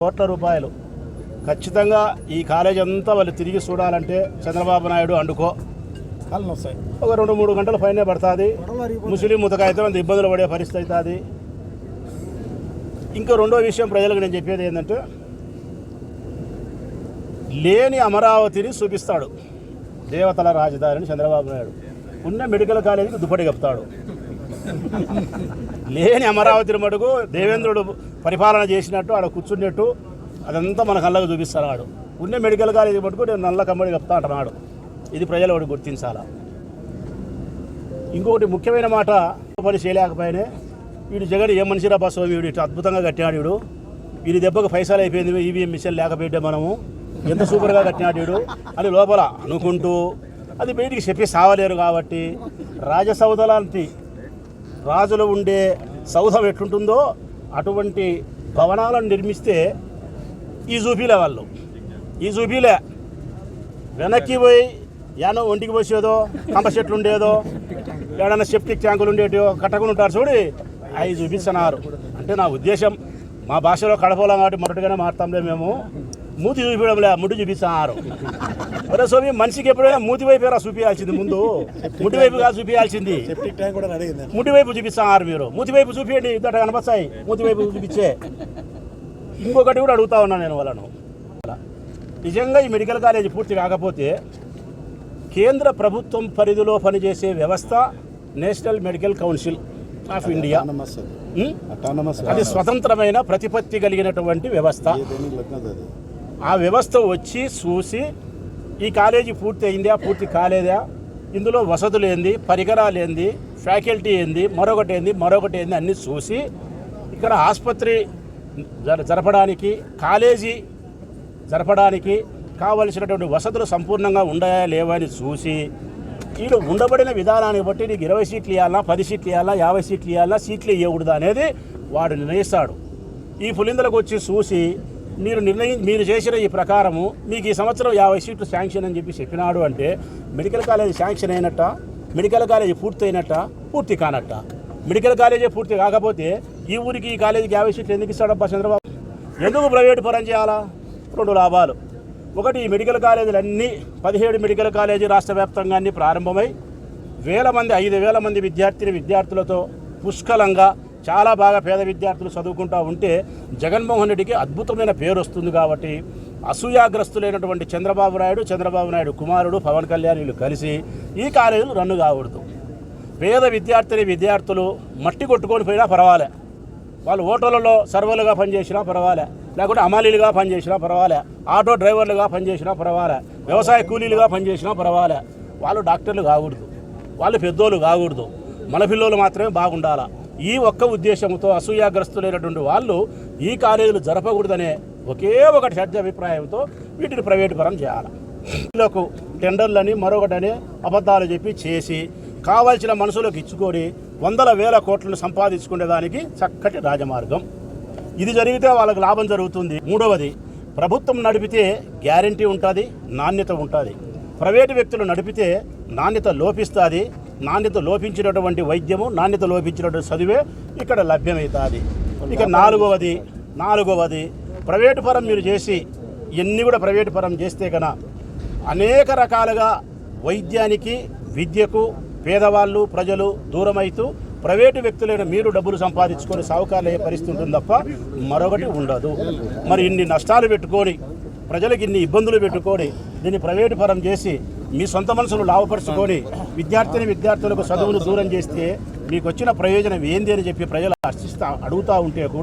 కోట్ల రూపాయలు ఖచ్చితంగా ఈ కాలేజ్ అంతా వాళ్ళు తిరిగి చూడాలంటే చంద్రబాబు నాయుడు అండుకో ఒక 2-3 గంటల పైనే పడుతుంది. ముస్లిం ముతకైతే అంత ఇబ్బందులు పడే పరిస్థితి అవుతుంది. ఇంకా రెండో విషయం ప్రజలకు నేను చెప్పేది ఏంటంటే, లేని అమరావతిని చూపిస్తాడు దేవతల రాజధానిని చంద్రబాబు నాయుడు. ఉన్న మెడికల్ కాలేజీకి దుప్పటి కప్తాడు. లేని అమరావతిని మటుకు దేవేంద్రుడు పరిపాలన చేసినట్టు ఆడ కూర్చున్నట్టు అదంతా మన కళ్ళకు చూపిస్తాడు. ఆడు ఉన్న మెడికల్ కాలేజీ మటుకు నేను నల్ల కమ్మడి కప్తా అంటున్నాడు. ఇది ప్రజలు వాడు గుర్తించాలా. ఇంకొకటి ముఖ్యమైన మాట, పని చేయలేకపోయినా వీడు జగన్ ఏ మనిషిరా బస్సు వీడు ఇట్లా అద్భుతంగా కట్టినాడు. వీడు వీడి దెబ్బకు పైసలు అయిపోయింది, ఈవీఎం మిషన్ లేకపోతే మనము ఎంత సూపర్గా కట్టినాడు వీడు అని లోపల అనుకుంటూ అది బయటికి చెప్పి సావలేరు. కాబట్టి రాజసౌధ లాంటి రాజులు ఉండే సౌధం ఎట్లుంటుందో అటువంటి భవనాలను నిర్మిస్తే ఈ చూపిలే వాళ్ళు. ఈ చూపిలే వెనక్కి పోయి యానో ఒంటికి పోసేదో కంప చెట్లు ఉండేదో ఏడన్నా సెప్టిక్ ట్యాంకులు ఉండేటో కట్టకుండా ఉంటారు చూడి అవి చూపిస్తున్నారు. అంటే నా ఉద్దేశం, మా భాషలో కడపోలాం కాబట్టి మొదటిగానే మాట్లాడలే, మేము మూతి చూపించడంలే, ముడ్డు చూపిస్తున్నారు. ఒరే స్వామి, మనిషికి ఎప్పుడైనా మూతి వైపు చూపించాల్సింది, ముందు ముడ్డి వైపుగా చూపించాల్సింది. ముడ్డి వైపు చూపిస్తున్నారు మీరు. మూతి వైపు చూపించండి, ఇద్దరు కనపస్తాయి మూతి వైపు చూపించే. ఇంకొకటి కూడా అడుగుతా ఉన్నాను నేను వాళ్ళను, నిజంగా ఈ మెడికల్ కాలేజీ పూర్తి కాకపోతే కేంద్ర ప్రభుత్వం పరిధిలో పనిచేసే వ్యవస్థ national medical council of India, అది స్వతంత్రమైన ప్రతిపత్తి కలిగినటువంటి వ్యవస్థ. ఆ వ్యవస్థ వచ్చి చూసి ఈ కాలేజీ పూర్తి అయిందా పూర్తి కాలేదా, ఇందులో వసతులు ఏంది, పరికరాలు ఏంది, ఫ్యాకల్టీ ఏంది, మరొకటి ఏంది అన్నీ చూసి ఇక్కడ ఆసుపత్రి జరపడానికి, కాలేజీ జరపడానికి కావలసినటువంటి వసతులు సంపూర్ణంగా ఉన్నాయా లేవా అని చూసి వీడు ఉండబడిన విధానాన్ని బట్టి నీకు 20 సీట్లు ఇవ్వాలా, 10 సీట్లు ఇవ్వాలా, 50 సీట్లు ఇవ్వాలా, సీట్లు ఇవ్వకూడదా అనేది వాడు నిర్ణయిస్తాడు. ఈ పులిందలకు వచ్చి చూసి మీరు చేసిన ఈ ప్రకారము మీకు ఈ సంవత్సరం 50 సీట్లు శాంక్షన్ అని చెప్పినాడు అంటే మెడికల్ కాలేజీ శాంక్షన్ అయినట్ట, మెడికల్ కాలేజీ పూర్తి అయినట్ట, పూర్తి కానట్ట. మెడికల్ కాలేజీ పూర్తి కాకపోతే ఈ ఊరికి ఈ కాలేజీకి 50 సీట్లు ఎందుకు ఇస్తాడబ్బా చంద్రబాబు? ఎందుకు ప్రైవేటు పరం చేయాలా? 2 లాభాలు. ఒకటి, ఈ మెడికల్ కాలేజీలు అన్నీ 17 మెడికల్ కాలేజీ రాష్ట్ర వ్యాప్తంగా అన్నీ ప్రారంభమై 5,000 మంది విద్యార్థులతో పుష్కలంగా చాలా బాగా పేద విద్యార్థులు చదువుకుంటూ ఉంటే జగన్మోహన్ రెడ్డికి అద్భుతమైన పేరు వస్తుంది. కాబట్టి అసూయాగ్రస్తులైనటువంటి చంద్రబాబు నాయుడు కుమారుడు పవన్ కళ్యాణ్ వీళ్ళు కలిసి ఈ కాలేజీలు రన్ను కాకూడదు. పేద విద్యార్థులు మట్టి కొట్టుకొని పోయినా పర్వాలే, వాళ్ళు ఓటోలలో సర్వర్లుగా పనిచేసినా పర్వాలే, లేకుంటే అమాలీలుగా పనిచేసినా పర్వాలే, ఆటో డ్రైవర్లుగా పనిచేసినా పర్వాలే, వ్యవసాయ కూలీలుగా పనిచేసినా పర్వాలే, వాళ్ళు డాక్టర్లు కాకూడదు, వాళ్ళు పెద్దోళ్ళు కాకూడదు, మన పిల్లలు మాత్రమే బాగుండాలా. ఈ ఒక్క ఉద్దేశంతో అసూయాగ్రస్తులైనటువంటి వాళ్ళు ఈ కాలేజీలు జరపకూడదనే ఒకే ఒకటి షడ్జ అభిప్రాయంతో వీటిని ప్రైవేటు పరం చేయాలి. వీళ్ళకు టెండర్లని మరొకటని అబద్ధాలు చెప్పి చేసి కావాల్సిన మనుషులకు ఇచ్చుకొని 100,000 కోట్లను సంపాదించుకునేదానికి చక్కటి రాజమార్గం. ఇది జరిగితే వాళ్ళకు లాభం జరుగుతుంది. మూడవది, ప్రభుత్వం నడిపితే గ్యారంటీ ఉంటుంది, నాణ్యత ఉంటుంది. ప్రైవేటు వ్యక్తులు నడిపితే నాణ్యత లోపిస్తుంది. నాణ్యత లోపించినటువంటి వైద్యము, నాణ్యత లోపించినటువంటి చదువే ఇక్కడ లభ్యమవుతుంది. ఇక నాలుగవది ప్రైవేటు పరం మీరు చేసి ఇవన్నీ కూడా ప్రైవేటు పరం చేస్తే కన్నా అనేక రకాలుగా వైద్యానికి, విద్యకు పేదవాళ్ళు ప్రజలు దూరమైతూ ప్రైవేటు వ్యక్తులైన మీరు డబ్బులు సంపాదించుకొని సావుకారులు అయ్యే పరిస్థితి ఉంటుంది తప్ప మరొకటి ఉండదు. మరి ఇన్ని నష్టాలు పెట్టుకొని, ప్రజలకు ఇన్ని ఇబ్బందులు పెట్టుకొని దీన్ని ప్రైవేటు పరం చేసి మీ సొంత మనసులు లాభపరుచుకొని విద్యార్థులకు చదువును దూరం చేస్తే మీకు వచ్చిన ప్రయోజనం ఏంది అని చెప్పి ప్రజలు అడుగుతూ ఉంటే కూడా